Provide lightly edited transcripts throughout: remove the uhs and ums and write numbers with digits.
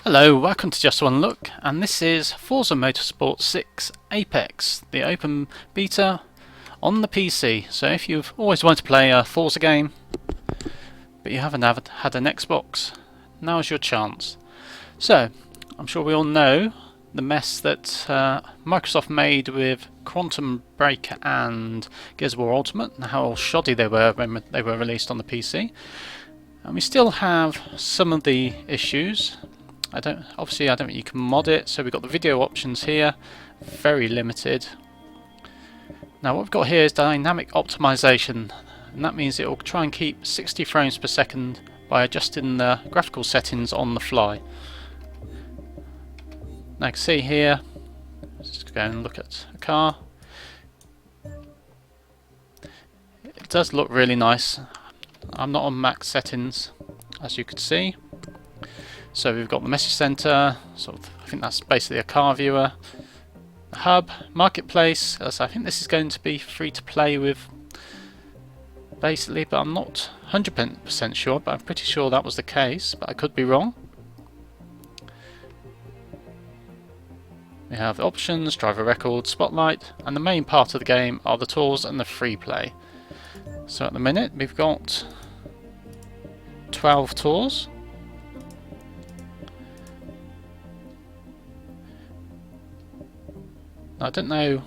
Hello, welcome to Just One Look, and this is Forza Motorsport 6 Apex, the open beta on the PC. So if you've always wanted to play a Forza game, but you haven't had an Xbox, now's your chance. So, I'm sure we all know the mess that Microsoft made with Quantum Break and Gears of War Ultimate, and how shoddy they were when they were released on the PC. And we still have some of the issues. Obviously I don't think you can mod it, so we've got the video options here, very limited. Now what we've got here is dynamic optimization, and that means it will try and keep 60 frames per second by adjusting the graphical settings on the fly. Now you can see here, let's just go and look at a car. It does look really nice. I'm not on max settings, as you can see. So we've got the message center, I think that's basically a car viewer, the hub, marketplace. So I think this is going to be free to play with, basically, but I'm not 100% sure, but I'm pretty sure that was the case, but I could be wrong. We have options, driver record, spotlight, and the main part of the game are the tours and the free play. So at the minute we've got 12 tours. I don't know,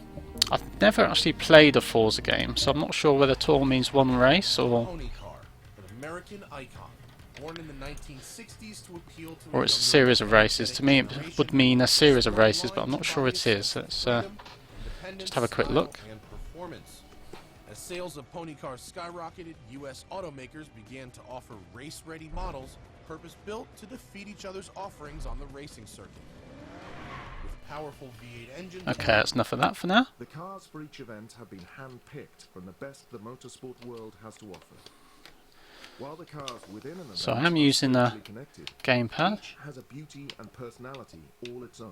I've never actually played a Forza game, so I'm not sure whether tour means one race or it's a series of races. To me it would mean a series of races, but I'm not sure it is. Let's just have a quick look. As sales of pony cars skyrocketed, U.S. automakers began to offer race-ready models purpose-built to defeat each other's offerings on the racing circuit. Powerful V8 engine. Okay, that's enough of that for now. The cars for each event have been hand-picked from the best the motorsport world has to offer. While the cars within an event So I am using a gamepad. Each has a beauty and personality all its own.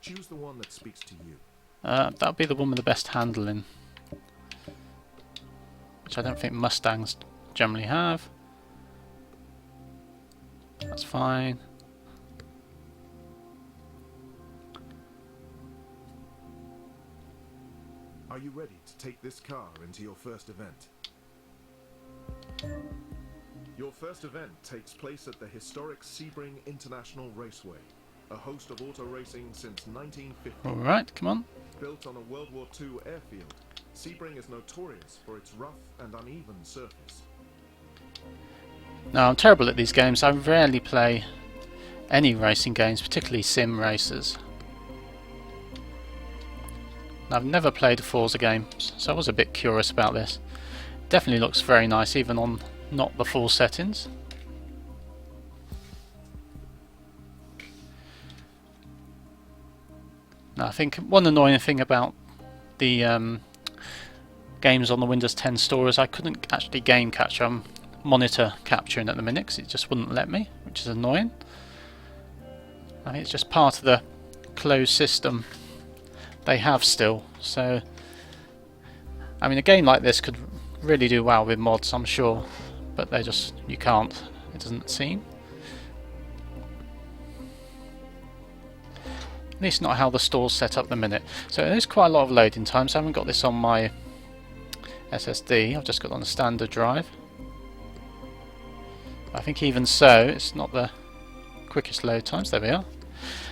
Choose the one that speaks to you. That'll be the one with the best handling, which I don't think Mustangs generally have. That's fine. Are you ready to take this car into your first event? Your first event takes place at the historic Sebring International Raceway, a host of auto racing since 1950. Alright, come on. Built on a World War II airfield, Sebring is notorious for its rough and uneven surface. Now I'm terrible at these games. I rarely play any racing games, particularly sim races. I've never played a Forza game, so I was a bit curious about this. Definitely looks very nice, even on not the full settings. Now I think one annoying thing about the games on the Windows 10 store is I couldn't actually game capture. I'm monitor capturing at the minute because it just wouldn't let me, which is annoying. I think it's just part of the closed system they have still. So I mean, a game like this could really do well with mods, I'm sure, but you can't, it doesn't seem. At least not how the store's set up at the minute. So there's quite a lot of loading times. I haven't got this on my SSD, I've just got it on a standard drive. I think even so, it's not the quickest load times. There we are.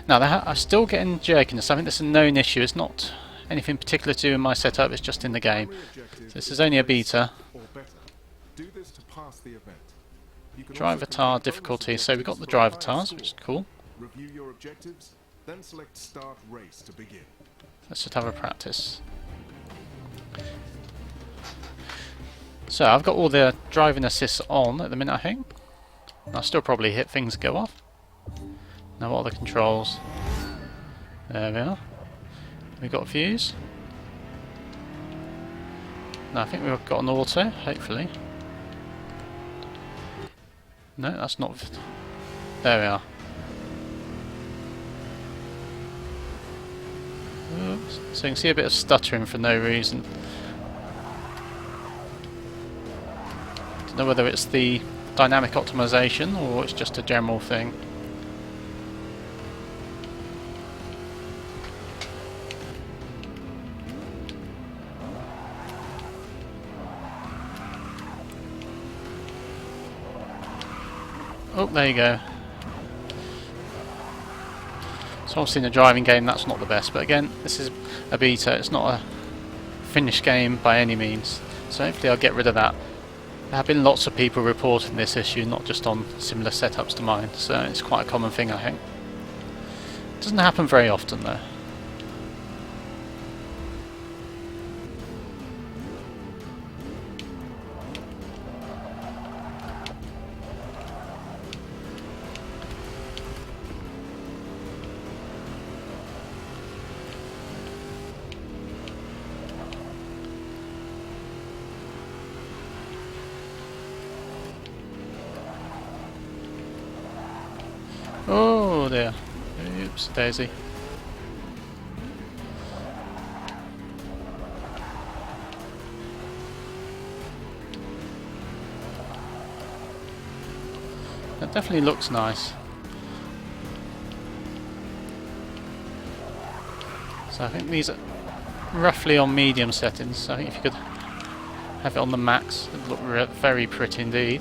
Now I'm still getting jerkiness. I think this is a known issue. It's not anything particular to do in my setup, it's just in the game. So this is only a beta. Drive avatar difficulty. So we've got the drive avatars, which is cool. Review your objectives, then select start race to begin. Let's just have a practice. So I've got all the driving assists on at the minute, I think. I'll still probably hit things and go off. Now what are the controls? There we are. We've got views. Now I think we've got an auto, hopefully. No, that's not. There we are. Oops. So you can see a bit of stuttering for no reason. Don't know whether it's the dynamic optimization or it's just a general thing. Oh, there you go. So obviously in a driving game that's not the best, but again, this is a beta, it's not a finished game by any means. So hopefully I'll get rid of that. There have been lots of people reporting this issue, not just on similar setups to mine, so it's quite a common thing I think. It doesn't happen very often though. Oh dear. Oops, daisy. That definitely looks nice. So I think these are roughly on medium settings, so I think if you could have it on the max, it would look very pretty indeed.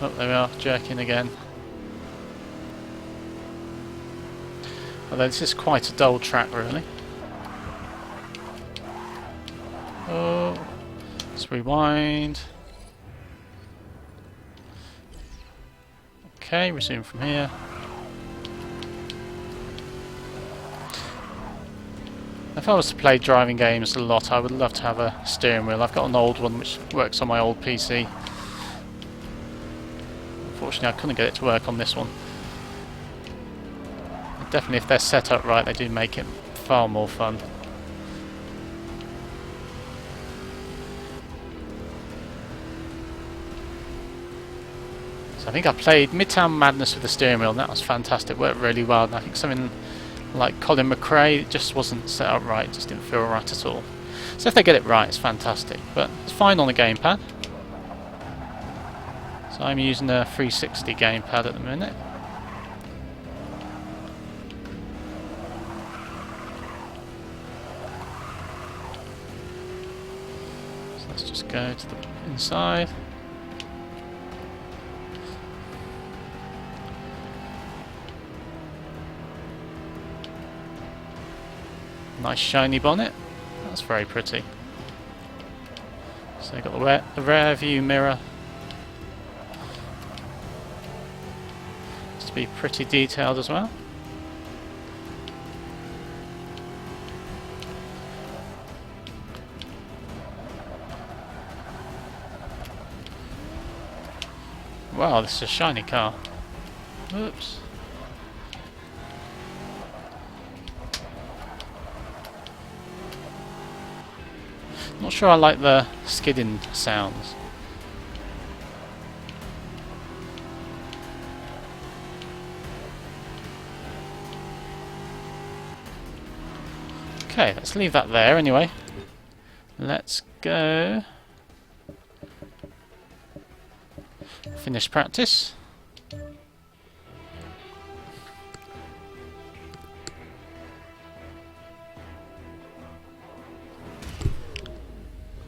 Oh, there we are, jerking again. Although this is quite a dull track really. Oh, let's rewind. Okay, resume from here. If I was to play driving games a lot, I would love to have a steering wheel. I've got an old one which works on my old PC. Unfortunately, I couldn't get it to work on this one. Definitely, if they're set up right, they do make it far more fun. So I think I played Midtown Madness with the steering wheel, and that was fantastic. It worked really well. And I think something like Colin McRae, it just wasn't set up right. It just didn't feel right at all. So if they get it right, it's fantastic. But it's fine on the gamepad. So I'm using a 360 gamepad at the minute. Let's just go to the inside. Nice shiny bonnet. That's very pretty. So you've got the rear view mirror. It's to be pretty detailed as well. Wow, this is a shiny car. Oops. Not sure I like the skidding sounds. Okay, let's leave that there anyway. Let's go. Finish practice.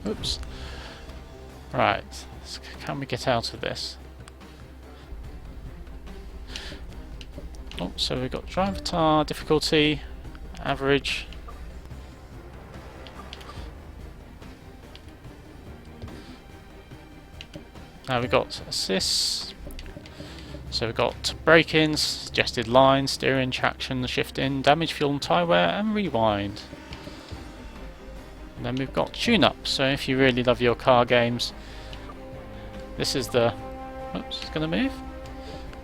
Oops. Right. So can we get out of this? Oh, so we've got driver tar, difficulty, average. Now we've got assists. So we've got brake-ins, suggested lines, steering, traction, shifting, damage, fuel and tyre wear, and rewind. And then we've got tune-up. So if you really love your car games, this is the... Oops, it's going to move.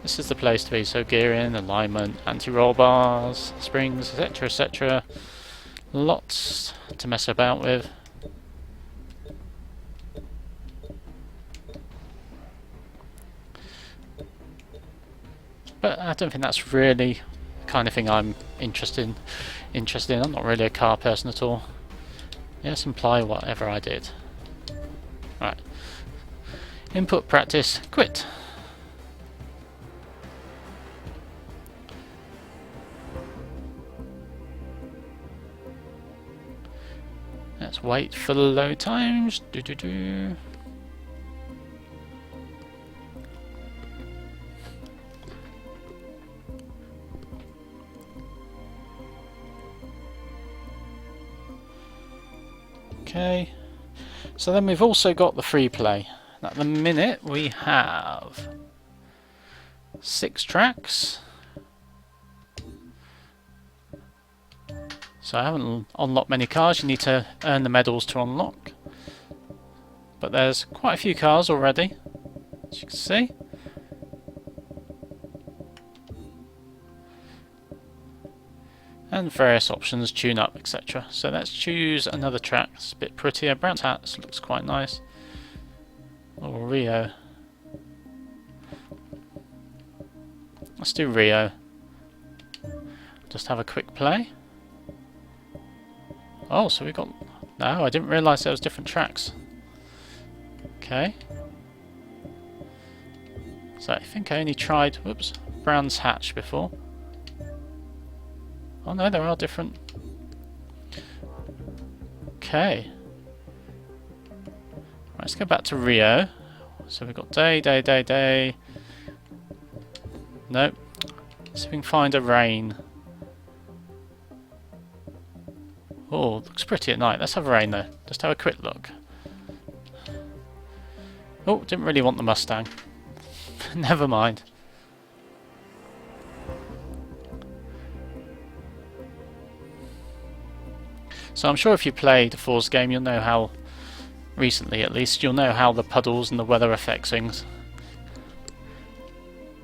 This is the place to be. So gearing, alignment, anti-roll bars, springs, etc, etc. Lots to mess about with. But I don't think that's really the kind of thing I'm interested in. I'm not really a car person at all. Yes, imply whatever I did. Right. Input, practice, quit. Let's wait for the load times. Okay. So then we've also got the free play. At the minute we have 6 tracks. So I haven't unlocked many cars. You need to earn the medals to unlock. But there's quite a few cars already, as you can see. And various options, tune up, etc. So let's choose another track. It's a bit prettier. Brands Hats looks quite nice. Or Rio. Let's do Rio. Just have a quick play. Oh, so we got... No, I didn't realise there was different tracks. Okay. So I think I only tried, whoops, Brands Hatch before. Oh no, there are different. Okay. Right, let's go back to Rio. So we've got day, day, day, day. Nope. Let's see if we can find a rain. Oh, looks pretty at night. Let's have a rain though. Just have a quick look. Oh, didn't really want the Mustang. Never mind. So I'm sure if you played a Forza game, you'll know how, recently at least, you'll know how the puddles and the weather affects things.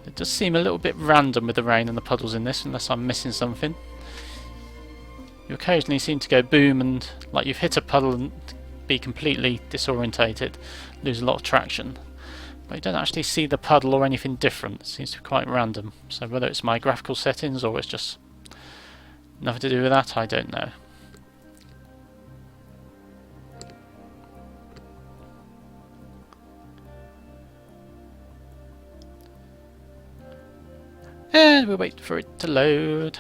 It does seem a little bit random with the rain and the puddles in this, unless I'm missing something. You occasionally seem to go boom and like you've hit a puddle and be completely disorientated, lose a lot of traction. But you don't actually see the puddle or anything different. It seems to be quite random. So whether it's my graphical settings or it's just nothing to do with that, I don't know. And we'll wait for it to load.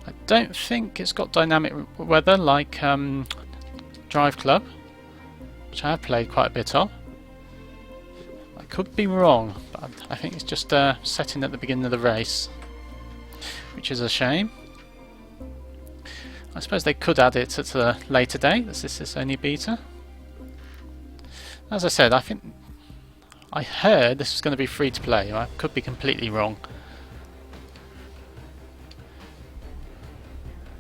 I don't think it's got dynamic weather like Drive Club, which I have played quite a bit of. I could be wrong, but I think it's just setting at the beginning of the race, which is a shame. I suppose they could add it at a later date, as this is only beta. As I said, I heard this was going to be free to play. I could be completely wrong.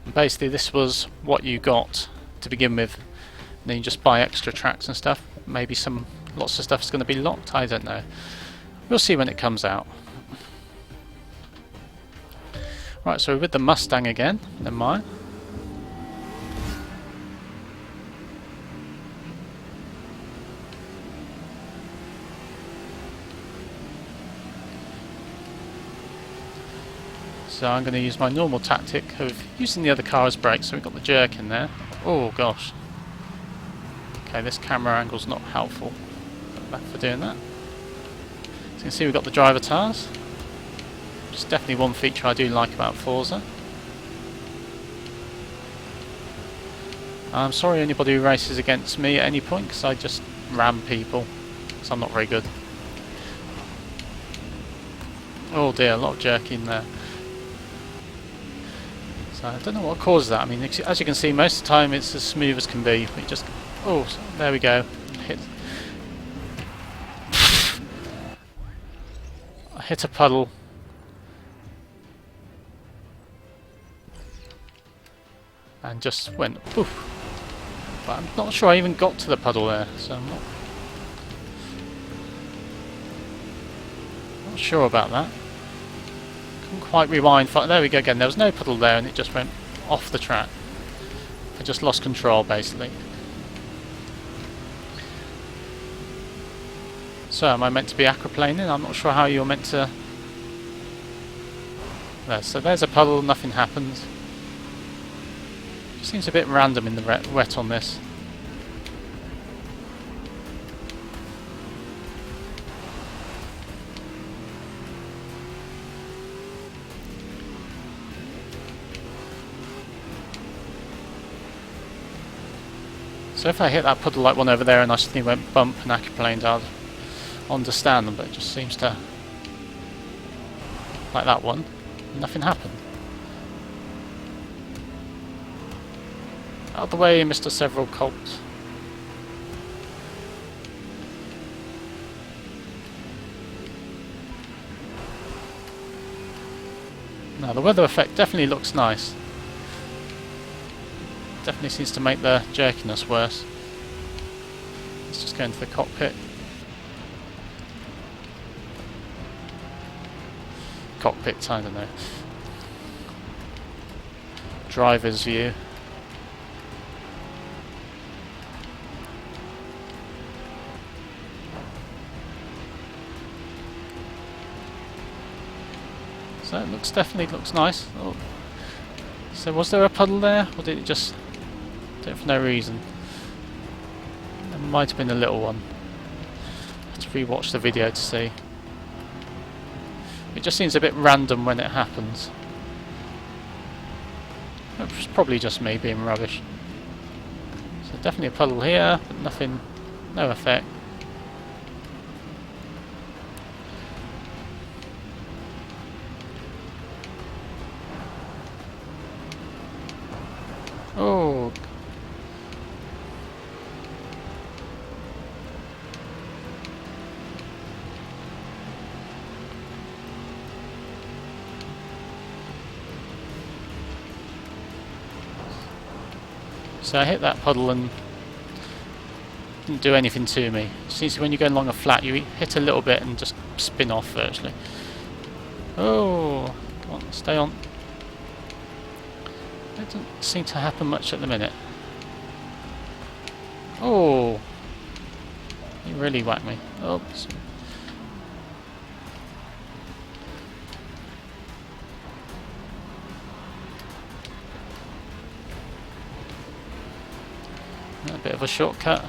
And basically this was what you got to begin with. And then you just buy extra tracks and stuff. Maybe lots of stuff is going to be locked, I don't know. We'll see when it comes out. Right, so we're with the Mustang again, never mind. So I'm going to use my normal tactic of using the other car as brakes, so we've got the jerk in there. Oh gosh. Okay, this camera angle's not helpful for doing that. So you can see we've got the driver tires, which is definitely one feature I do like about Forza. I'm sorry anybody who races against me at any point, because I just ram people, because I'm not very good. Oh dear, a lot of jerking there. So I don't know what causes that. I mean, as you can see, most of the time it's as smooth as can be. But just, oh, there we go. I hit a puddle. And just went poof. But I'm not sure I even got to the puddle there, so I'm not sure about that. Couldn't quite rewind. There we go again. There was no puddle there, and it just went off the track. I just lost control, basically. So, am I meant to be aquaplaning? I'm not sure how you're meant to. There. So there's a puddle. Nothing happens. Seems a bit random in the wet on this. So if I hit that puddle like one over there and I suddenly went bump and aquaplaned, understand them, but it just seems to, like that one, nothing happened. Out of the way, Mr. Several Colt. Now the weather effect definitely looks nice. Definitely seems to make the jerkiness worse. Let's just go into the cockpit. Cockpit, I don't know. Driver's view. So it definitely looks nice. Oh. So was there a puddle there, or did it just do it for no reason? There might have been a little one. I have to rewatch the video to see. It just seems a bit random when it happens. It's probably just me being rubbish. So definitely a puddle here, but nothing, no effect. Oh. So I hit that puddle and didn't do anything to me. It seems when you're going along a flat, you hit a little bit and just spin off virtually. Oh, come on, stay on. It doesn't seem to happen much at the minute. Oh, he really whacked me. Oops. A bit of a shortcut.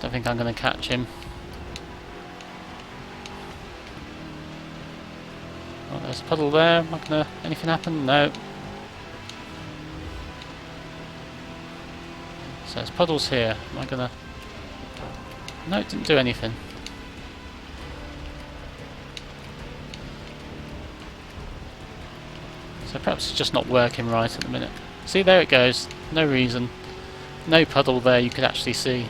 Don't think I'm going to catch him. Oh, there's a puddle there. Am I going to... anything happen? No. So there's puddles here. Am I going to... no, it didn't do anything. So perhaps it's just not working right at the minute. See, there it goes. No reason. No puddle there you could actually see.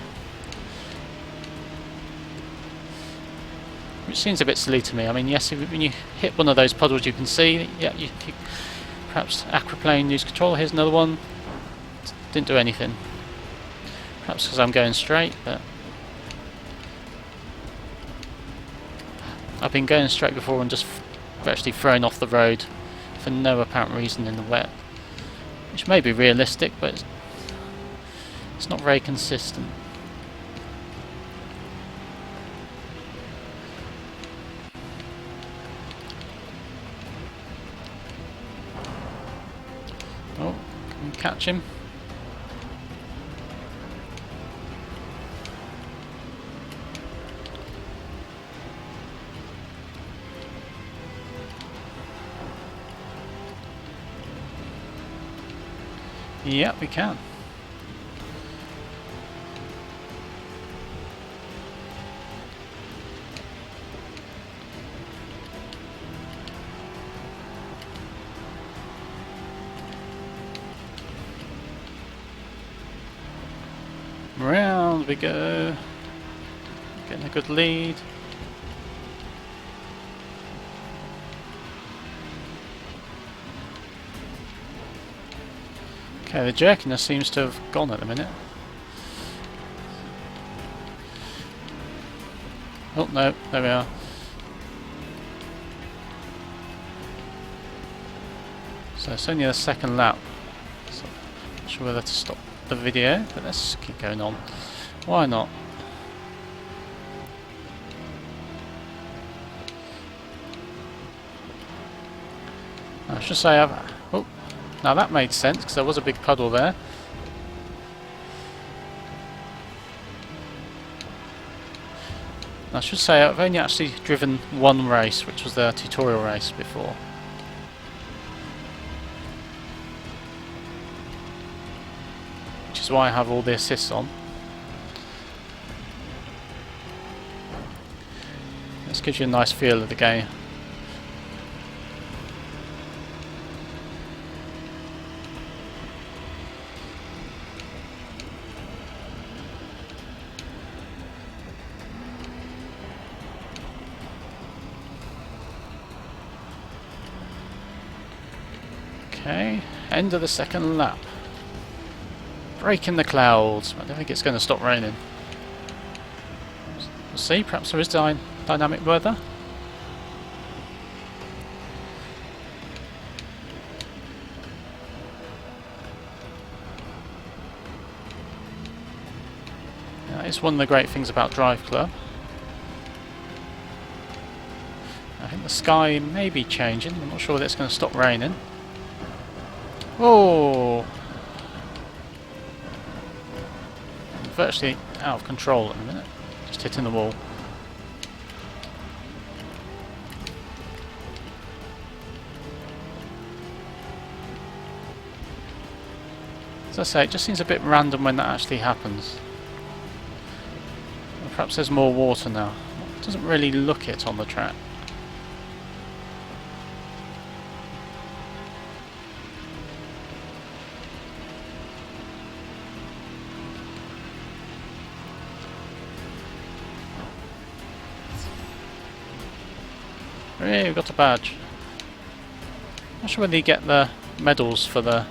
Which seems a bit silly to me. I mean, yes, when you hit one of those puddles you can see, yeah, you perhaps aquaplane, use control, here's another one. Didn't do anything. Perhaps because I'm going straight, but... I've been going straight before and just virtually thrown off the road for no apparent reason in the wet. Which may be realistic, but it's not very consistent. Oh, can we catch him? Yep, we can. Round we go. Getting a good lead. Okay, the jerkiness seems to have gone at the minute. Oh no, there we are. So it's only the second lap. So I'm not sure whether to stop the video, but let's keep going on. Why not? I should say oh, now that made sense because there was a big puddle there. I should say I've only actually driven one race, which was the tutorial race before. Which is why I have all the assists on. This gives you a nice feel of the game. Okay, end of the second lap. Break in the clouds. I don't think it's going to stop raining. We'll see, perhaps there is dynamic weather. That is one of the great things about Drive Club. I think the sky may be changing. I'm not sure whether it's going to stop raining. Oh! I'm virtually out of control at the minute. Just hitting the wall. As I say, it just seems a bit random when that actually happens. Or perhaps there's more water now. It doesn't really look it on the track. Hey, we've got a badge. Not sure whether you get the medals for the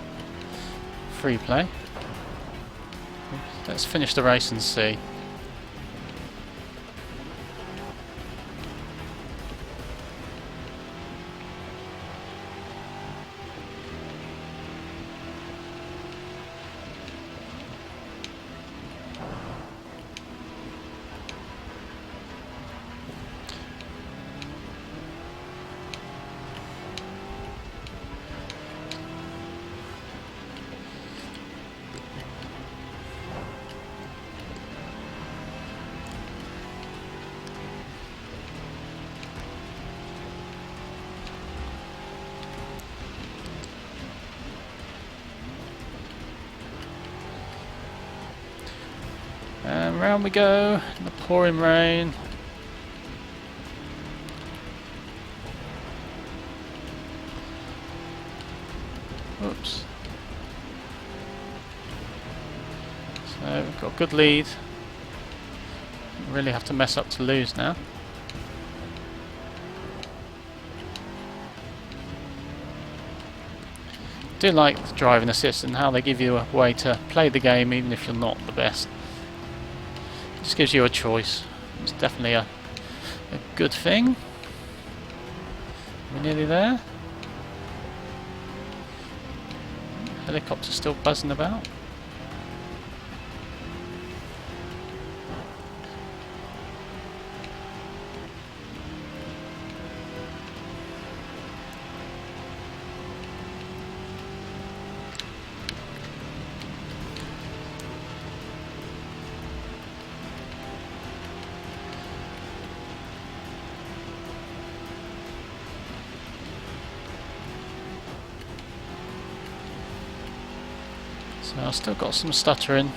free play. Let's finish the race and see. And round we go in the pouring rain. Oops. So we've got a good lead. Really have to mess up to lose now. I do like the driving assist and how they give you a way to play the game even if you're not the best. Just gives you a choice. It's definitely a good thing. We're nearly there. Helicopter's still buzzing about. So I've still got some stuttering.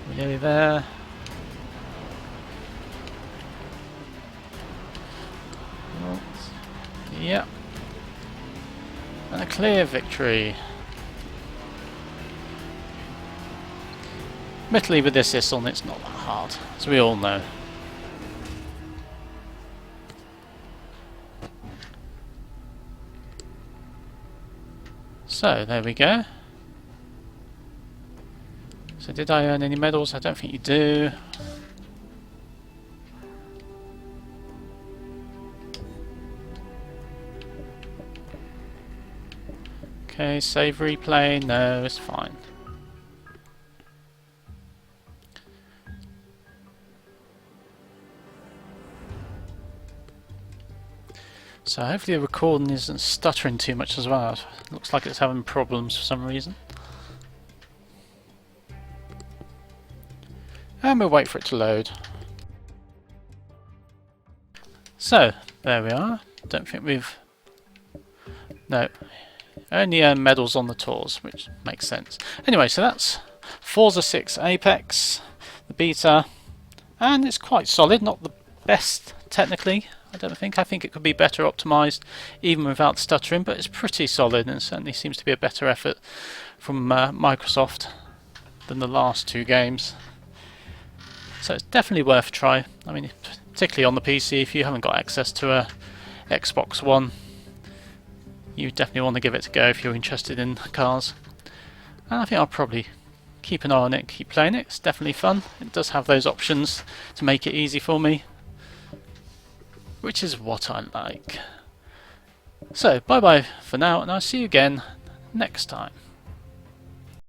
We're nearly there. Yep. And a clear victory. Admittedly with this assist on it's not that hard, as we all know. So, there we go. So did I earn any medals? I don't think you do. Okay, save replay. No, it's fine. So hopefully the recording isn't stuttering too much as well. It looks like it's having problems for some reason. And we'll wait for it to load. So, there we are. Don't think we've... No. Only medals on the tours, which makes sense. Anyway, so that's Forza 6 Apex, the beta. And it's quite solid, not the best technically, I don't think. I think it could be better optimised, even without stuttering, but it's pretty solid, and it certainly seems to be a better effort from Microsoft than the last two games. So it's definitely worth a try. I mean, particularly on the PC, if you haven't got access to a Xbox One, you definitely want to give it a go if you're interested in cars. And I think I'll probably keep an eye on it, keep playing it. It's definitely fun. It does have those options to make it easy for me, which is what I like. So, bye bye for now, and I'll see you again next time.